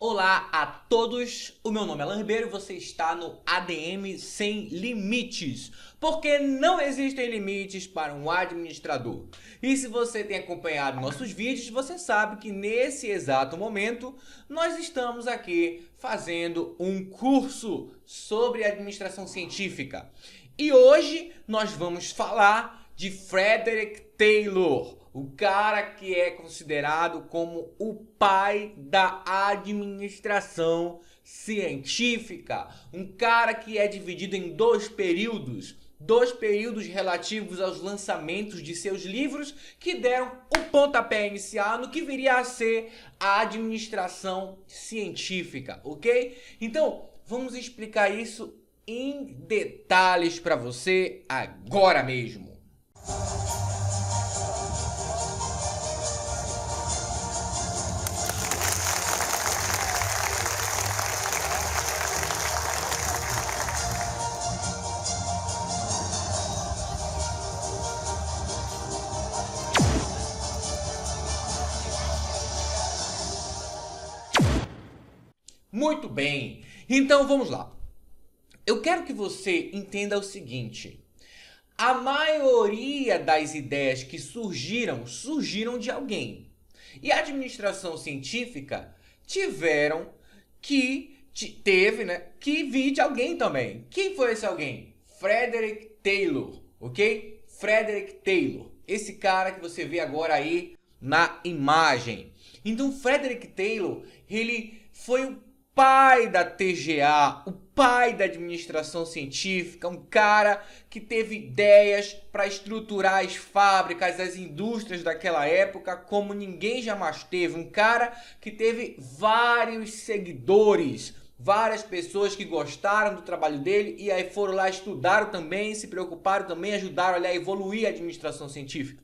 Olá a todos, o meu nome é Alan Ribeiro e você está no ADM Sem Limites, porque não existem limites para um administrador. E se você tem acompanhado nossos vídeos, você sabe que nesse exato momento nós estamos aqui fazendo um curso sobre administração científica. E hoje nós vamos falar de Frederick Taylor, o cara que é considerado como o pai da administração científica. Um cara que é dividido em dois períodos relativos aos lançamentos de seus livros que deram o pontapé inicial no que viria a ser a administração científica, ok? Então, vamos explicar isso em detalhes para você agora mesmo. Muito bem, então vamos lá. Eu quero que você entenda o seguinte: a maioria das ideias que surgiram de alguém. E a administração científica teve que vir de alguém também. Quem foi esse alguém? Frederick Taylor, ok? Frederick Taylor, esse cara que você vê agora aí na imagem. Então, Frederick Taylor, ele foi o pai da TGA, o pai da administração científica, um cara que teve ideias para estruturar as fábricas, as indústrias daquela época como ninguém jamais teve, um cara que teve vários seguidores, várias pessoas que gostaram do trabalho dele e aí foram lá, estudaram também, se preocuparam também, ajudaram a evoluir a administração científica.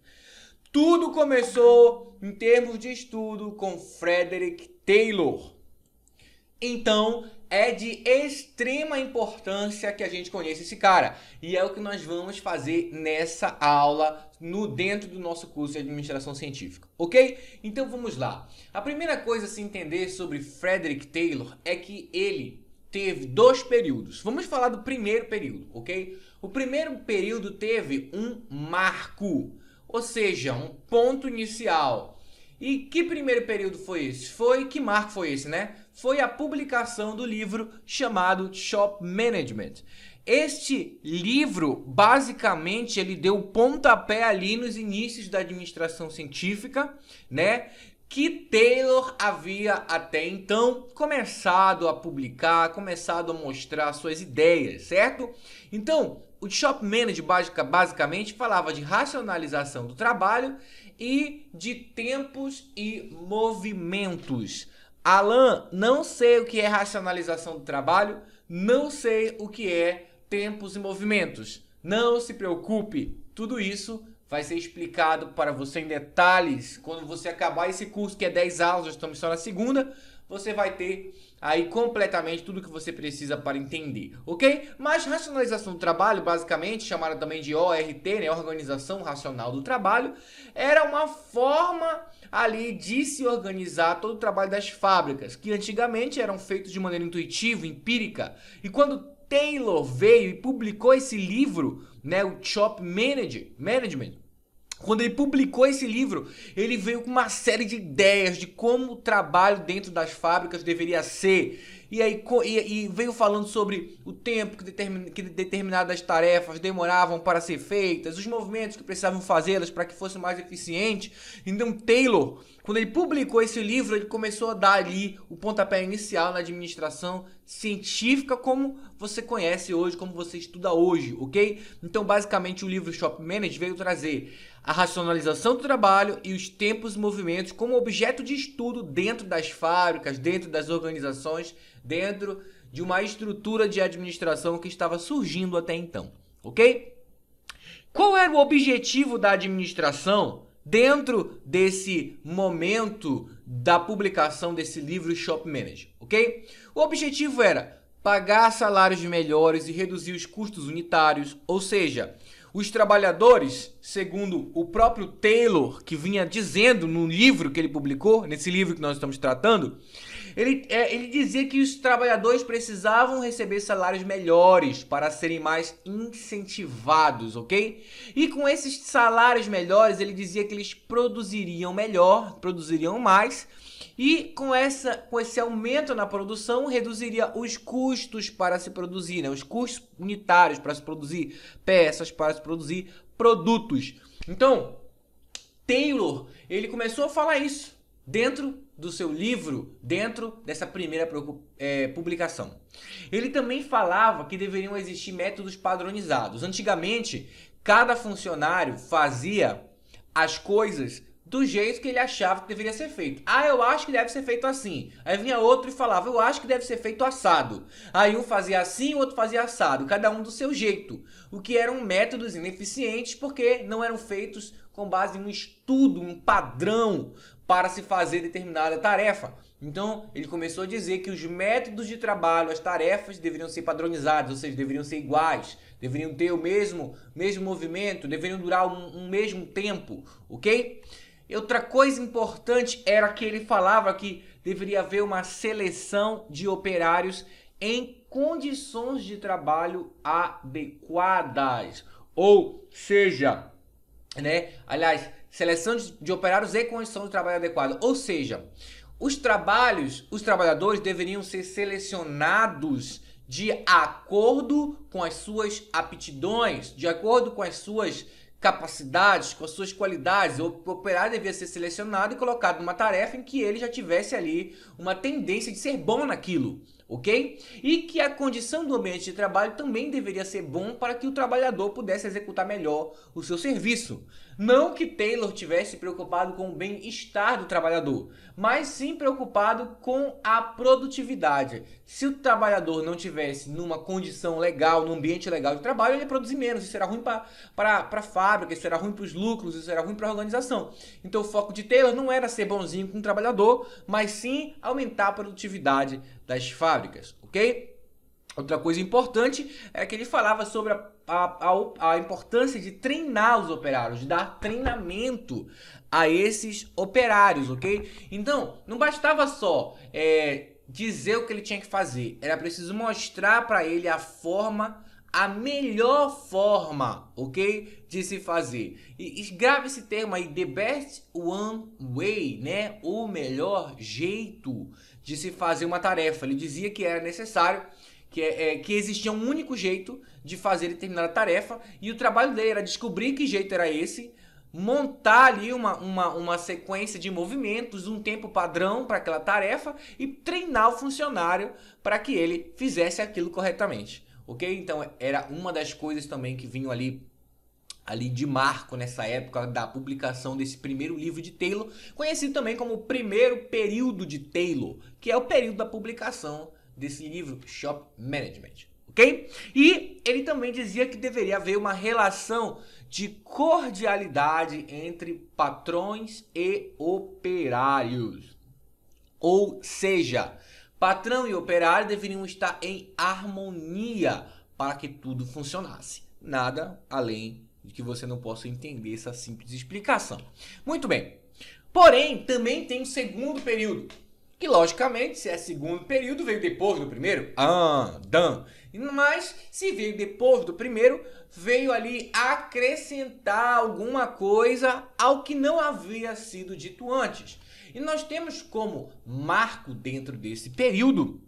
Tudo começou em termos de estudo com Frederick Taylor. Então, é de extrema importância que a gente conheça esse cara. E é o que nós vamos fazer nessa aula, dentro do nosso curso de Administração Científica, ok? Então, vamos lá. A primeira coisa a se entender sobre Frederick Taylor é que ele teve dois períodos. Vamos falar do primeiro período, ok? O primeiro período teve um marco, ou seja, um ponto inicial. E que primeiro período foi esse? Que marco foi esse, né? Foi a publicação do livro chamado Shop Management. Este livro, basicamente, ele deu pontapé ali nos inícios da administração científica, né? Que Taylor havia até então começado a publicar, começado a mostrar suas ideias, certo? Então, o Shop Management basicamente falava de racionalização do trabalho e de tempos e movimentos. Alan, não sei o que é racionalização do trabalho, não sei o que é tempos e movimentos. Não se preocupe, tudo isso vai ser explicado para você em detalhes quando você acabar esse curso, que é 10 aulas, já estamos só na segunda. Você vai ter aí completamente tudo que você precisa para entender, ok? Mas racionalização do trabalho, basicamente, chamada também de ORT, né? Organização Racional do Trabalho, era uma forma ali de se organizar todo o trabalho das fábricas, que antigamente eram feitos de maneira intuitiva, empírica. E quando Taylor veio e publicou esse livro, né, o Shop Management, quando ele publicou esse livro, ele veio com uma série de ideias de como o trabalho dentro das fábricas deveria ser. E veio falando sobre o tempo que determinadas tarefas demoravam para ser feitas, os movimentos que precisavam fazê-las para que fosse mais eficiente. Então Taylor, quando ele publicou esse livro, ele começou a dar ali o pontapé inicial na administração científica como você conhece hoje, como você estuda hoje, ok? Então basicamente o livro Shop Management veio trazer a racionalização do trabalho e os tempos e movimentos como objeto de estudo dentro das fábricas, dentro das organizações, dentro de uma estrutura de administração que estava surgindo até então, ok? Qual era o objetivo da administração dentro desse momento da publicação desse livro Shop Management, ok? O objetivo era pagar salários melhores e reduzir os custos unitários, ou seja, os trabalhadores, segundo o próprio Taylor, que vinha dizendo no livro que ele publicou, nesse livro que nós estamos tratando, Ele dizia que os trabalhadores precisavam receber salários melhores para serem mais incentivados, ok? E com esses salários melhores, ele dizia que eles produziriam melhor, produziriam mais, e com esse aumento na produção, reduziria os custos para se produzir, né? Os custos unitários para se produzir peças, para se produzir produtos. Então, Taylor, ele começou a falar isso dentro do seu livro, dentro dessa primeira publicação. Ele também falava que deveriam existir métodos padronizados. Antigamente, cada funcionário fazia as coisas do jeito que ele achava que deveria ser feito. Ah, eu acho que deve ser feito assim. Aí vinha outro e falava, eu acho que deve ser feito assado. Aí um fazia assim, o outro fazia assado. Cada um do seu jeito. O que eram métodos ineficientes porque não eram feitos com base em um estudo, um padrão para se fazer determinada tarefa. Então, ele começou a dizer que os métodos de trabalho, as tarefas deveriam ser padronizadas, ou seja, deveriam ser iguais, deveriam ter o mesmo movimento, deveriam durar um mesmo tempo, ok? Outra coisa importante era que ele falava que deveria haver uma seleção de operários em condições de trabalho adequadas. Ou seja, né? Aliás, seleção de operários em condição de trabalho adequada. Ou seja, os trabalhadores deveriam ser selecionados de acordo com as suas aptidões, de acordo com as suas capacidades, com as suas qualidades. O operário devia ser selecionado e colocado numa tarefa em que ele já tivesse ali uma tendência de ser bom naquilo, ok? E que a condição do ambiente de trabalho também deveria ser bom para que o trabalhador pudesse executar melhor o seu serviço. Não que Taylor tivesse preocupado com o bem-estar do trabalhador, mas sim preocupado com a produtividade. Se o trabalhador não tivesse numa condição legal, num ambiente legal de trabalho, ele ia produzir menos. Isso era ruim para a fábrica, isso era ruim para os lucros, isso era ruim para a organização. Então o foco de Taylor não era ser bonzinho com o trabalhador, mas sim aumentar a produtividade das fábricas, ok? Outra coisa importante é que ele falava sobre a importância de treinar os operários, de dar treinamento a esses operários, ok? Então, não bastava só dizer o que ele tinha que fazer, era preciso mostrar para ele a melhor forma, ok? De se fazer. E grave esse termo aí, the best one way, né? O melhor jeito de se fazer uma tarefa. Ele dizia que era necessário, que existia um único jeito de fazer determinada tarefa, e o trabalho dele era descobrir que jeito era esse, montar ali uma sequência de movimentos, um tempo padrão para aquela tarefa e treinar o funcionário para que ele fizesse aquilo corretamente, ok? Então era uma das coisas também que vinham ali de marco nessa época da publicação desse primeiro livro de Taylor, conhecido também como o primeiro período de Taylor, que é o período da publicação desse livro, Shop Management, ok? E ele também dizia que deveria haver uma relação de cordialidade entre patrões e operários. Ou seja, patrão e operário deveriam estar em harmonia para que tudo funcionasse. Nada além de que você não possa entender essa simples explicação. Muito bem. Porém, também tem um segundo período, que logicamente, se é segundo período, veio depois do primeiro. Mas se veio depois do primeiro, veio ali acrescentar alguma coisa ao que não havia sido dito antes. E nós temos como marco dentro desse período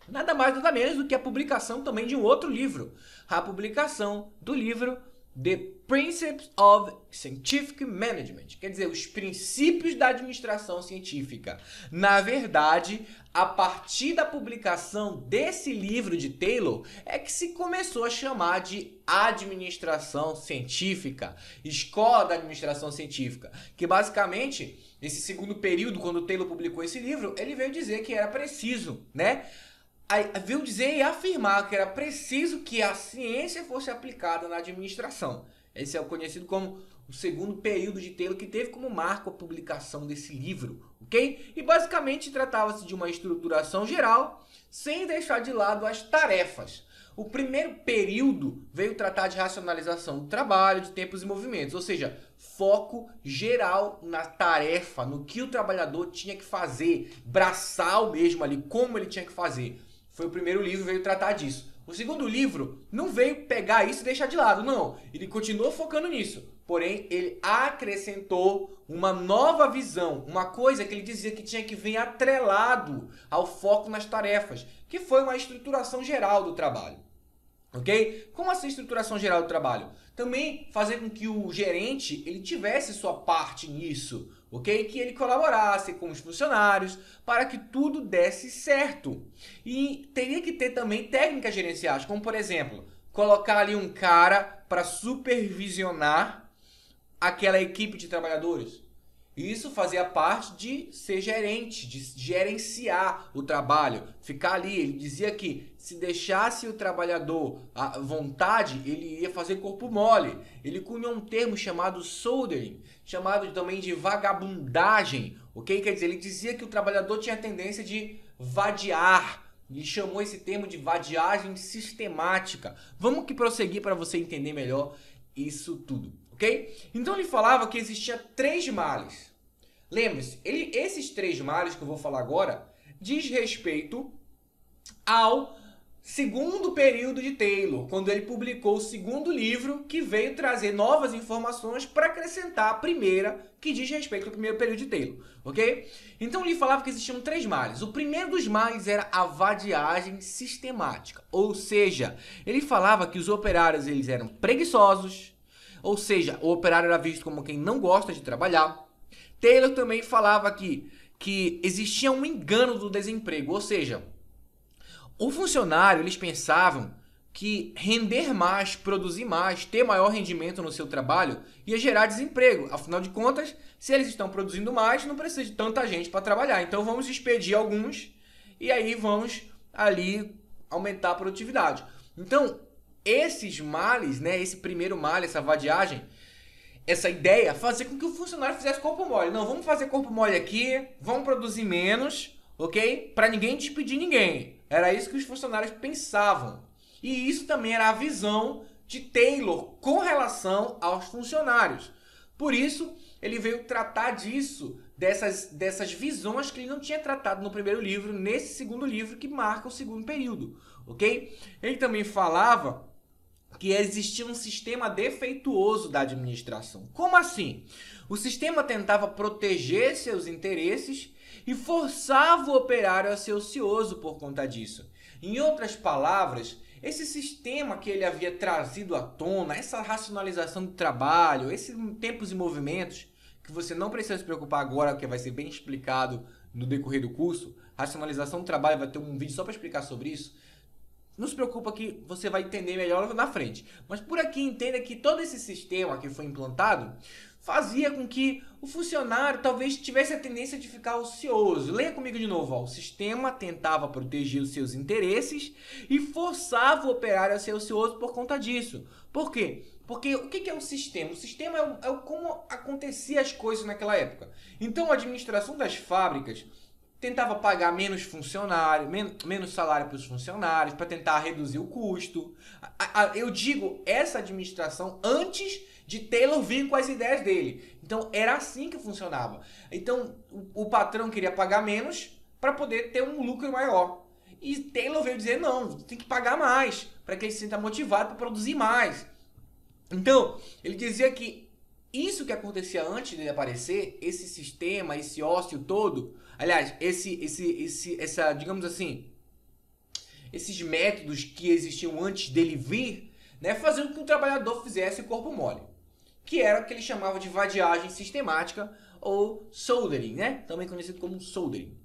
nada mais nada menos do que a publicação também de um outro livro. A publicação do livro The Principles of Scientific Management, quer dizer, os princípios da administração científica. Na verdade, a partir da publicação desse livro de Taylor, é que se começou a chamar de administração científica, escola da administração científica, que basicamente, nesse segundo período, quando Taylor publicou esse livro, ele veio dizer que era preciso, né? Veio dizer e afirmar que era preciso que a ciência fosse aplicada na administração. Esse é o conhecido como o segundo período de Taylor, que teve como marco a publicação desse livro, ok? E basicamente tratava-se de uma estruturação geral, sem deixar de lado as tarefas. O primeiro período veio tratar de racionalização do trabalho, de tempos e movimentos, ou seja, foco geral na tarefa, no que o trabalhador tinha que fazer, braçal mesmo ali, como ele tinha que fazer. Foi o primeiro livro que veio tratar disso. O segundo livro não veio pegar isso e deixar de lado, não. Ele continuou focando nisso. Porém, ele acrescentou uma nova visão, uma coisa que ele dizia que tinha que vir atrelado ao foco nas tarefas, que foi uma estruturação geral do trabalho. Ok? Como assim estruturação geral do trabalho? Também fazer com que o gerente ele tivesse sua parte nisso, ok? Que ele colaborasse com os funcionários para que tudo desse certo. E teria que ter também técnicas gerenciais, como por exemplo, colocar ali um cara para supervisionar aquela equipe de trabalhadores. Isso fazia parte de ser gerente, de gerenciar o trabalho, ficar ali. Ele dizia que se deixasse o trabalhador à vontade, ele ia fazer corpo mole. Ele cunhou um termo chamado soldering, chamado também de vagabundagem, ok? Quer dizer, ele dizia que o trabalhador tinha a tendência de vadiar. E chamou esse termo de vadiagem sistemática. Vamos que prosseguir para você entender melhor isso tudo. Okay? Então ele falava que existia 3 males. Lembre-se, esses 3 males que eu vou falar agora diz respeito ao segundo período de Taylor, quando ele publicou o segundo livro que veio trazer novas informações para acrescentar a primeira que diz respeito ao primeiro período de Taylor, ok? Então ele falava que existiam 3 males. O primeiro dos males era a vadiagem sistemática, ou seja, ele falava que os operários eles eram preguiçosos. Ou seja, o operário era visto como quem não gosta de trabalhar. Taylor também falava que existia um engano do desemprego. Ou seja, o funcionário, eles pensavam que render mais, produzir mais, ter maior rendimento no seu trabalho ia gerar desemprego. Afinal de contas, se eles estão produzindo mais, não precisa de tanta gente para trabalhar. Então vamos expedir alguns e aí vamos ali aumentar a produtividade. Então, esses males, né, esse primeiro mal, essa vadiagem, essa ideia, fazer com que o funcionário fizesse corpo mole. Não, vamos fazer corpo mole aqui, vamos produzir menos, ok? Para ninguém despedir ninguém. Era isso que os funcionários pensavam. E isso também era a visão de Taylor com relação aos funcionários. Por isso, ele veio tratar disso, dessas visões que ele não tinha tratado no primeiro livro, nesse segundo livro que marca o segundo período, ok? Ele também falava que existia um sistema defeituoso da administração. Como assim? O sistema tentava proteger seus interesses e forçava o operário a ser ocioso por conta disso. Em outras palavras, esse sistema que ele havia trazido à tona, essa racionalização do trabalho, esses tempos e movimentos, que você não precisa se preocupar agora, porque vai ser bem explicado no decorrer do curso, racionalização do trabalho, vai ter um vídeo só para explicar sobre isso. Não se preocupa que você vai entender melhor na frente. Mas por aqui entenda que todo esse sistema que foi implantado fazia com que o funcionário talvez tivesse a tendência de ficar ocioso. Leia comigo de novo. Ó. O sistema tentava proteger os seus interesses e forçava o operário a ser ocioso por conta disso. Por quê? Porque o que é o sistema? O sistema é como aconteciam as coisas naquela época. Então a administração das fábricas tentava pagar menos funcionário, menos salário para os funcionários, para tentar reduzir o custo. Eu digo essa administração antes de Taylor vir com as ideias dele. Então era assim que funcionava. Então o patrão queria pagar menos para poder ter um lucro maior. E Taylor veio dizer, não, tem que pagar mais, para que ele se sinta motivado para produzir mais. Então, ele dizia que isso que acontecia antes dele aparecer, esse sistema, esse ócio todo, aliás, digamos assim, esses métodos que existiam antes dele vir, né, faziam com que o trabalhador fizesse o corpo mole, que era o que ele chamava de vadiagem sistemática ou soldering, né, também conhecido como soldering.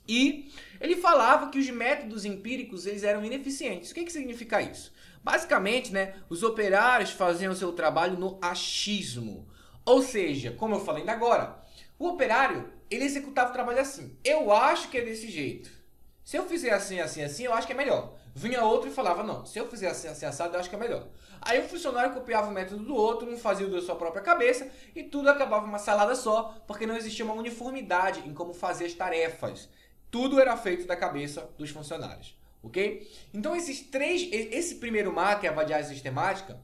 E ele falava que os métodos empíricos eles eram ineficientes. O que significa isso? Basicamente, né, os operários faziam o seu trabalho no achismo. Ou seja, como eu falei ainda agora, o operário ele executava o trabalho assim. Eu acho que é desse jeito. Se eu fizer assim, assim, assim, eu acho que é melhor. Vinha outro e falava, não, se eu fizer assim, assim, assado, eu acho que é melhor. Aí o funcionário copiava o método do outro, um fazia o da sua própria cabeça e tudo acabava uma salada só, porque não existia uma uniformidade em como fazer as tarefas. Tudo era feito da cabeça dos funcionários, ok? Então esse primeiro mar, que é a vadiagem sistemática,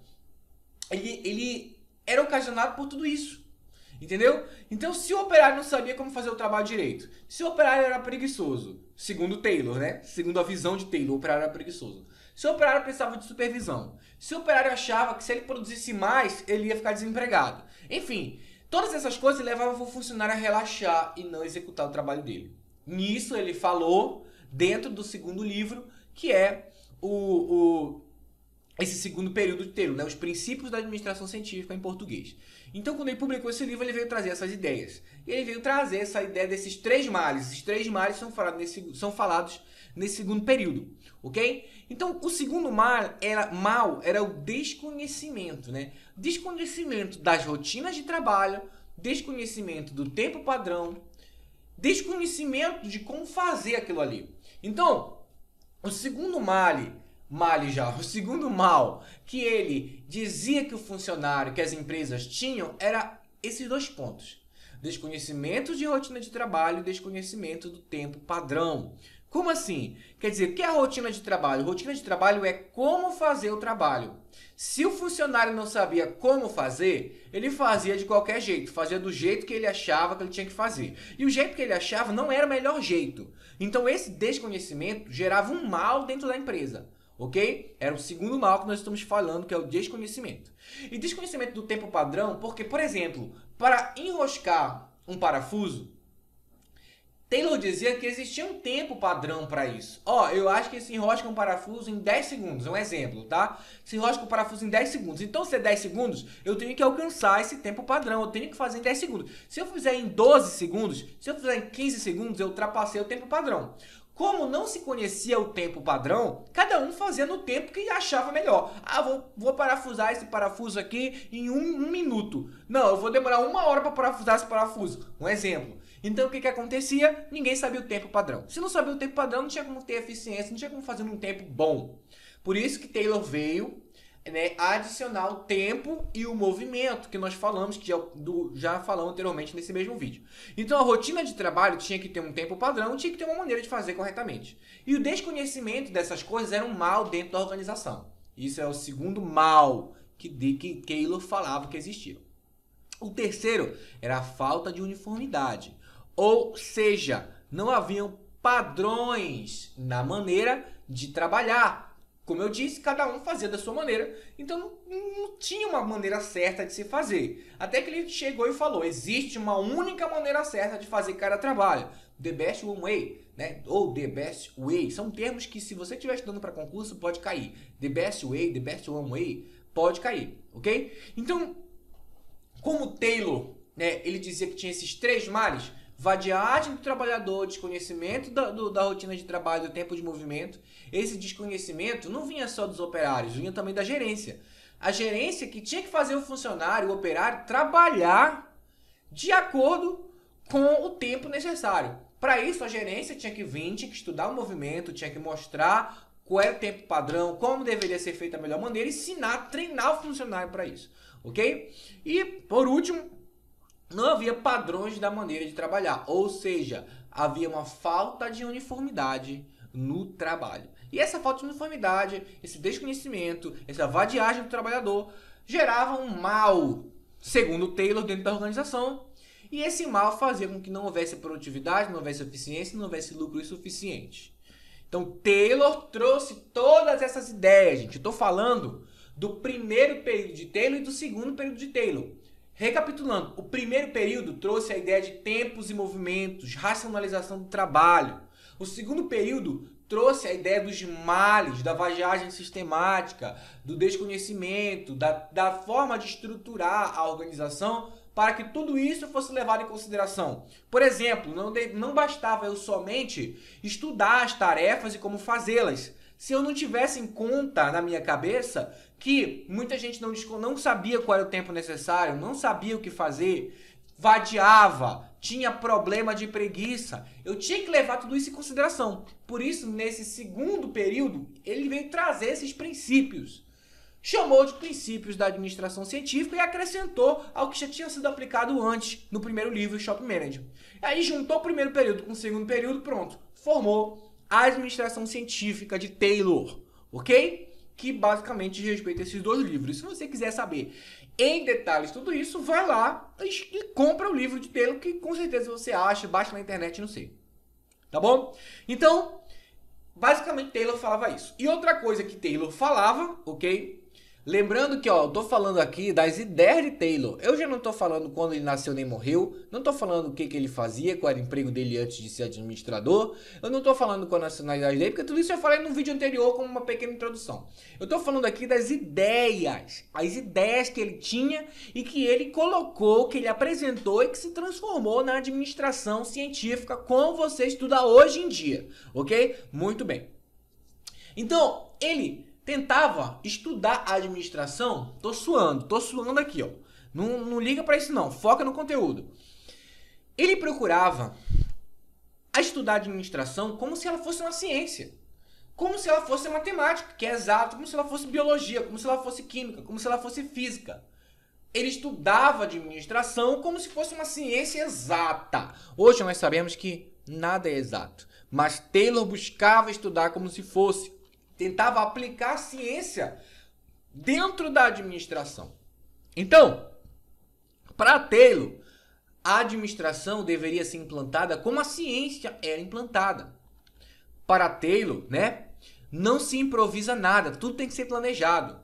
ele era ocasionado por tudo isso. Entendeu? Então, se o operário não sabia como fazer o trabalho direito, se o operário era preguiçoso, segundo Taylor, né? Segundo a visão de Taylor, o operário era preguiçoso. Se o operário precisava de supervisão, se o operário achava que se ele produzisse mais, ele ia ficar desempregado. Enfim, todas essas coisas levavam o funcionário a relaxar e não executar o trabalho dele. Nisso ele falou dentro do segundo livro, que é esse segundo período de Taylor, né? Os princípios da administração científica em português. Então, quando ele publicou esse livro, ele veio trazer essas ideias. E ele veio trazer essa ideia desses 3 males. Esses 3 males são falados nesse segundo período, ok? Então, o segundo mal era o desconhecimento, né? Desconhecimento das rotinas de trabalho, desconhecimento do tempo padrão, desconhecimento de como fazer aquilo ali. Então, o segundo o segundo mal que ele dizia que o funcionário, que as empresas tinham, era esses 2 pontos. Desconhecimento de rotina de trabalho e desconhecimento do tempo padrão. Como assim? Quer dizer, o que é a rotina de trabalho? Rotina de trabalho é como fazer o trabalho. Se o funcionário não sabia como fazer, ele fazia de qualquer jeito, fazia do jeito que ele achava que ele tinha que fazer. E o jeito que ele achava não era o melhor jeito. Então esse desconhecimento gerava um mal dentro da empresa. Ok? Era o segundo mal que nós estamos falando, que é o desconhecimento. E desconhecimento do tempo padrão, porque, por exemplo, para enroscar um parafuso, Taylor dizia que existia um tempo padrão para isso. Eu acho que se enrosca um parafuso em 10 segundos, é um exemplo, tá? Se enrosca um parafuso em 10 segundos. Então, se é 10 segundos, eu tenho que alcançar esse tempo padrão, eu tenho que fazer em 10 segundos. Se eu fizer em 12 segundos, se eu fizer em 15 segundos, eu ultrapassei o tempo padrão. Como não se conhecia o tempo padrão, cada um fazia no tempo que achava melhor. Vou parafusar esse parafuso aqui em um minuto. Não, eu vou demorar 1 hora para parafusar esse parafuso. Um exemplo. Então, o que acontecia? Ninguém sabia o tempo padrão. Se não sabia o tempo padrão, não tinha como ter eficiência, não tinha como fazer num tempo bom. Por isso que Taylor veio, né, adicionar o tempo e o movimento, que nós falamos, que já falamos anteriormente nesse mesmo vídeo. Então, a rotina de trabalho tinha que ter um tempo padrão, tinha que ter uma maneira de fazer corretamente. E o desconhecimento dessas coisas era um mal dentro da organização. Isso é o segundo mal que Taylor falava que existia. O terceiro era a falta de uniformidade. Ou seja, não haviam padrões na maneira de trabalhar. Como eu disse, cada um fazia da sua maneira, então não tinha uma maneira certa de se fazer. Até que ele chegou e falou, existe uma única maneira certa de fazer cada trabalho. The best one way, né? Ou the best way. São termos que, se você estiver estudando para concurso, pode cair. The best way, the best one way, pode cair, ok? Então, como Taylor, né, ele dizia que tinha esses 3 males: vadiagem do trabalhador, desconhecimento da rotina de trabalho, do tempo de movimento. Esse desconhecimento não vinha só dos operários, vinha também da gerência. A gerência que tinha que fazer o funcionário, o operário, trabalhar de acordo com o tempo necessário. Para isso, a gerência tinha que vir, tinha que estudar o movimento, tinha que mostrar qual era o tempo padrão, como deveria ser feito da melhor maneira, ensinar, treinar o funcionário para isso, ok? E, por último, não havia padrões da maneira de trabalhar, ou seja, havia uma falta de uniformidade no trabalho. E essa falta de uniformidade, esse desconhecimento, essa vadiagem do trabalhador gerava um mal, segundo Taylor, dentro da organização. E esse mal fazia com que não houvesse produtividade, não houvesse eficiência, não houvesse lucro suficiente. Então Taylor trouxe todas essas ideias, gente. Eu estou falando do primeiro período de Taylor e do segundo período de Taylor. Recapitulando, o primeiro período trouxe a ideia de tempos e movimentos, racionalização do trabalho. O segundo período trouxe a ideia dos males, da vadiagem sistemática, do desconhecimento, da forma de estruturar a organização para que tudo isso fosse levado em consideração. Por exemplo, não bastava eu somente estudar as tarefas e como fazê-las. Se eu não tivesse em conta na minha cabeça que muita gente não sabia qual era o tempo necessário, não sabia o que fazer, vadiava, tinha problema de preguiça, eu tinha que levar tudo isso em consideração. Por isso, nesse segundo período, ele veio trazer esses princípios. Chamou de princípios da administração científica e acrescentou ao que já tinha sido aplicado antes no primeiro livro, Shop Manager. Aí juntou o primeiro período com o segundo período, pronto, formou a administração científica de Taylor, ok? Que basicamente respeita esses 2 livros. Se você quiser saber em detalhes tudo isso, vai lá e compra o livro de Taylor, que com certeza você acha, baixa na internet, não sei. Tá bom? Então, basicamente Taylor falava isso. E outra coisa que Taylor falava, ok? Lembrando que, ó, eu tô falando aqui das ideias de Taylor. Eu já não tô falando quando ele nasceu nem morreu. Não tô falando o que ele fazia, qual era o emprego dele antes de ser administrador. Eu não tô falando qual a nacionalidade dele, porque tudo isso eu falei no vídeo anterior como uma pequena introdução. Eu tô falando aqui das ideias. As ideias que ele tinha e que ele colocou, que ele apresentou e que se transformou na administração científica como você estuda hoje em dia. Ok? Muito bem. Então, ele tentava estudar a administração. Tô suando aqui, ó. Não liga pra isso não, foca no conteúdo. Ele procurava estudar a administração como se ela fosse uma ciência. Como se ela fosse matemática, que é exato, como se ela fosse biologia, como se ela fosse química, como se ela fosse física. Ele estudava administração como se fosse uma ciência exata. Hoje nós sabemos que nada é exato, mas Taylor buscava estudar como se fosse. Tentava aplicar a ciência dentro da administração. Então, para Taylor, a administração deveria ser implantada como a ciência era implantada. Para Taylor, né, não se improvisa nada, tudo tem que ser planejado,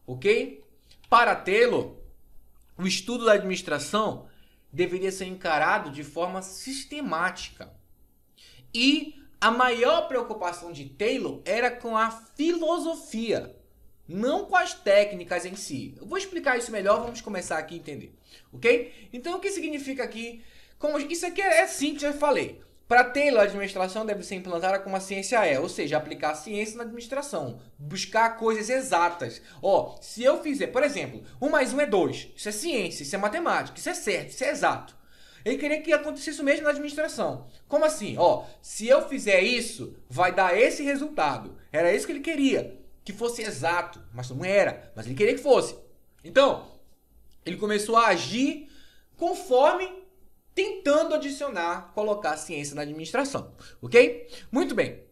ok? Para Taylor, o estudo da administração deveria ser encarado de forma sistemática. E a maior preocupação de Taylor era com a filosofia, não com as técnicas em si. Eu vou explicar isso melhor, vamos começar aqui a entender, ok? Então, o que significa aqui? Isso aqui é simples, eu falei. Para Taylor, a administração deve ser implantada como a ciência é, ou seja, aplicar a ciência na administração, buscar coisas exatas. Ó, se eu fizer, por exemplo, 1 mais 1 é 2, isso é ciência, isso é matemática, isso é certo, isso é exato. Ele queria que acontecesse o mesmo na administração. Como assim? Ó, se eu fizer isso, vai dar esse resultado. Era isso que ele queria, que fosse exato, mas não era, mas ele queria que fosse. Então, ele começou a agir conforme tentando adicionar, colocar a ciência na administração, ok? Muito bem.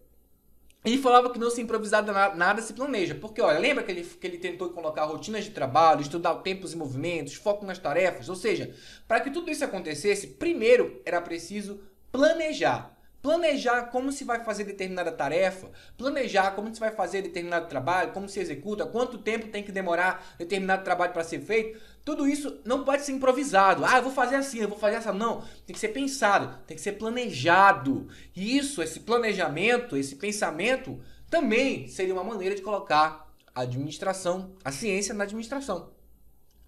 Ele falava que não se improvisado nada se planeja, porque olha, lembra que ele tentou colocar rotinas de trabalho, estudar tempos e movimentos, foco nas tarefas, ou seja, para que tudo isso acontecesse, primeiro era preciso planejar. Planejar como se vai fazer determinada tarefa, planejar como se vai fazer determinado trabalho, como se executa, quanto tempo tem que demorar determinado trabalho para ser feito. Tudo isso não pode ser improvisado. Ah, eu vou fazer assim, eu vou fazer essa. Não, tem que ser pensado, tem que ser planejado. E isso, esse planejamento, esse pensamento, também seria uma maneira de colocar a administração, a ciência na administração.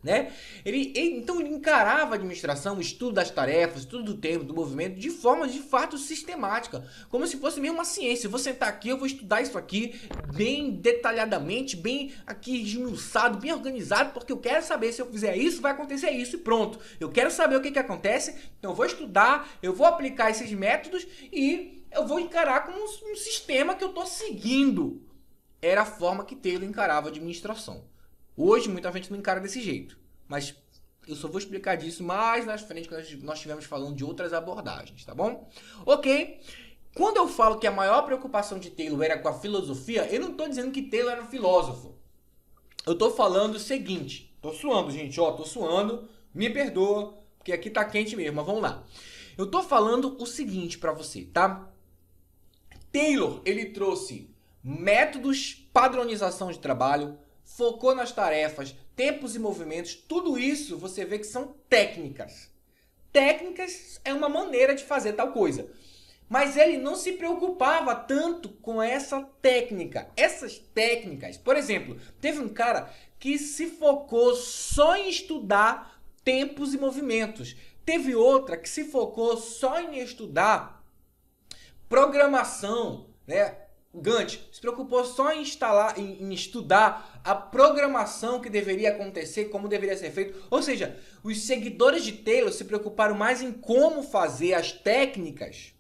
Né? Então ele encarava a administração, o estudo das tarefas, estudo do tempo, do movimento, de forma de fato sistemática, como se fosse mesmo uma ciência. Eu vou sentar aqui, eu vou estudar isso aqui bem detalhadamente, bem aqui esmiuçado, bem organizado, porque eu quero saber se eu fizer isso, vai acontecer isso e pronto. Eu quero saber o que acontece, então eu vou estudar, eu vou aplicar esses métodos e eu vou encarar como um sistema que eu estou seguindo. Era a forma que Taylor encarava a administração. Hoje, muita gente não encara desse jeito, mas eu só vou explicar disso mais na frente, quando nós estivermos falando de outras abordagens, tá bom? Ok, quando eu falo que a maior preocupação de Taylor era com a filosofia, eu não estou dizendo que Taylor era um filósofo. Eu estou falando o seguinte, estou suando, gente, ó, estou suando, me perdoa, porque aqui tá quente mesmo, mas vamos lá. Eu estou falando o seguinte para você, tá? Taylor, ele trouxe métodos, padronização de trabalho, focou nas tarefas, tempos e movimentos, tudo isso você vê que são técnicas. Técnicas é uma maneira de fazer tal coisa. Mas ele não se preocupava tanto com essa técnica. Essas técnicas, por exemplo, teve um cara que se focou só em estudar tempos e movimentos. Teve outra que se focou só em estudar programação, né? Gantt se preocupou só em estudar a programação que deveria acontecer, como deveria ser feito. Ou seja, os seguidores de Taylor se preocuparam mais em como fazer as técnicas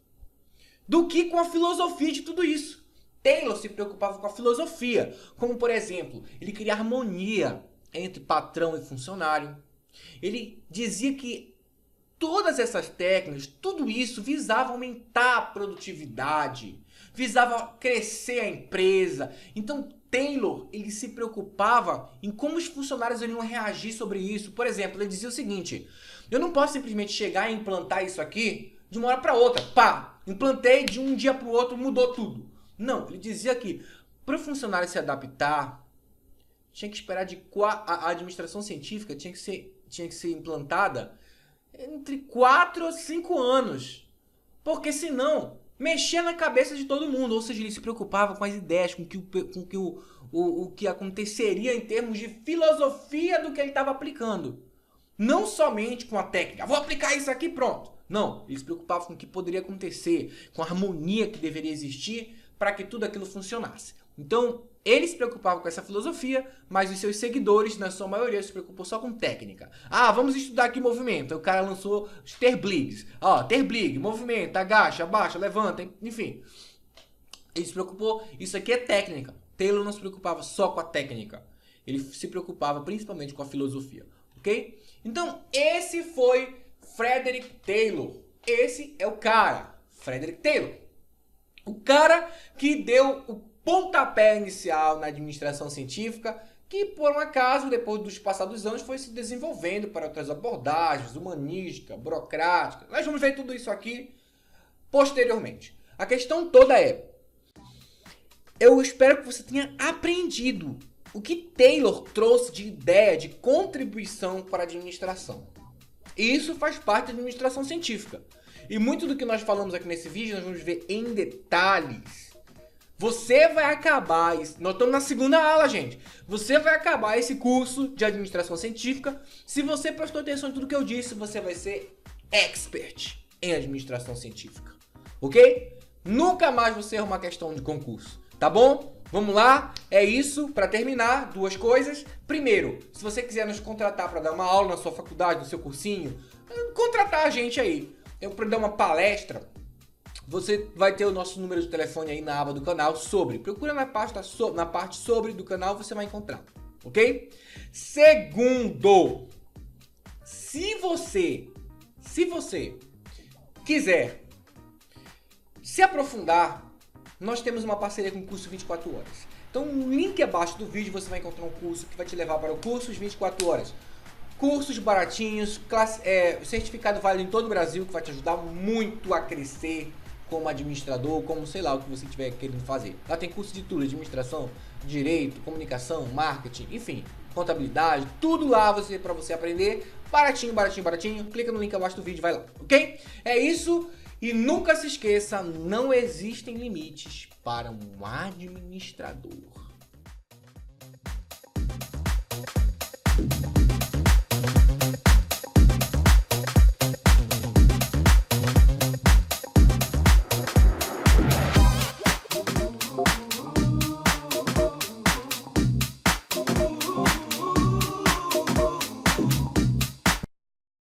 do que com a filosofia de tudo isso. Taylor se preocupava com a filosofia, como por exemplo, ele queria harmonia entre patrão e funcionário. Ele dizia que todas essas técnicas, tudo isso visava aumentar a produtividade, visava crescer a empresa. Então Taylor, ele se preocupava em como os funcionários iriam reagir sobre isso. Por exemplo, ele dizia o seguinte: eu não posso simplesmente chegar e implantar isso aqui de uma hora para outra. Pá, implantei, de um dia para o outro mudou tudo. Não, ele dizia que para o funcionário se adaptar, tinha que esperar a administração científica tinha que ser implantada entre 4 a 5 anos. Porque senão mexia na cabeça de todo mundo. Ou seja, ele se preocupava com as ideias, com o que aconteceria em termos de filosofia do que ele estava aplicando. Não somente com a técnica. Vou aplicar isso aqui, pronto. Não, ele se preocupava com o que poderia acontecer, com a harmonia que deveria existir para que tudo aquilo funcionasse. Então, ele se preocupava com essa filosofia, mas os seus seguidores, na sua maioria, se preocupam só com técnica. Ah, vamos estudar aqui movimento. Aí o cara lançou os Terbligs. Ó, Terblig, movimento, agacha, abaixa, levanta, enfim. Ele se preocupou, isso aqui é técnica. Taylor não se preocupava só com a técnica. Ele se preocupava principalmente com a filosofia, ok? Então, esse foi Frederick Taylor. Esse é o cara, Frederick Taylor. O cara que deu o pontapé inicial na administração científica, que por um acaso, depois dos passados anos, foi se desenvolvendo para outras abordagens, humanística, burocrática. Nós vamos ver tudo isso aqui posteriormente. A questão toda é, eu espero que você tenha aprendido o que Taylor trouxe de ideia, de contribuição para a administração. E isso faz parte da administração científica. E muito do que nós falamos aqui nesse vídeo, nós vamos ver em detalhes. Você vai acabar, nós estamos na segunda aula, gente. Você vai acabar esse curso de administração científica. Se você prestou atenção em tudo que eu disse, você vai ser expert em administração científica. Ok? Nunca mais você erra uma questão de concurso. Tá bom? Vamos lá, é isso. Para terminar, duas coisas. Primeiro, se você quiser nos contratar para dar uma aula na sua faculdade, no seu cursinho, contratar a gente aí. Eu para dar uma palestra, você vai ter o nosso número de telefone aí na aba do canal sobre. Procura na parte sobre do canal, você vai encontrar, ok? Segundo, se você quiser se aprofundar, nós temos uma parceria com o curso 24 horas. Então, no link abaixo do vídeo você vai encontrar um curso que vai te levar para o curso 24 horas. Cursos baratinhos, certificado válido em todo o Brasil, que vai te ajudar muito a crescer como administrador, como sei lá o que você estiver querendo fazer. Lá tem curso de tudo, administração, direito, comunicação, marketing, enfim, contabilidade, tudo lá para você aprender, baratinho, baratinho, baratinho. Clica no link abaixo do vídeo e vai lá, ok? É isso. E nunca se esqueça, não existem limites para um administrador.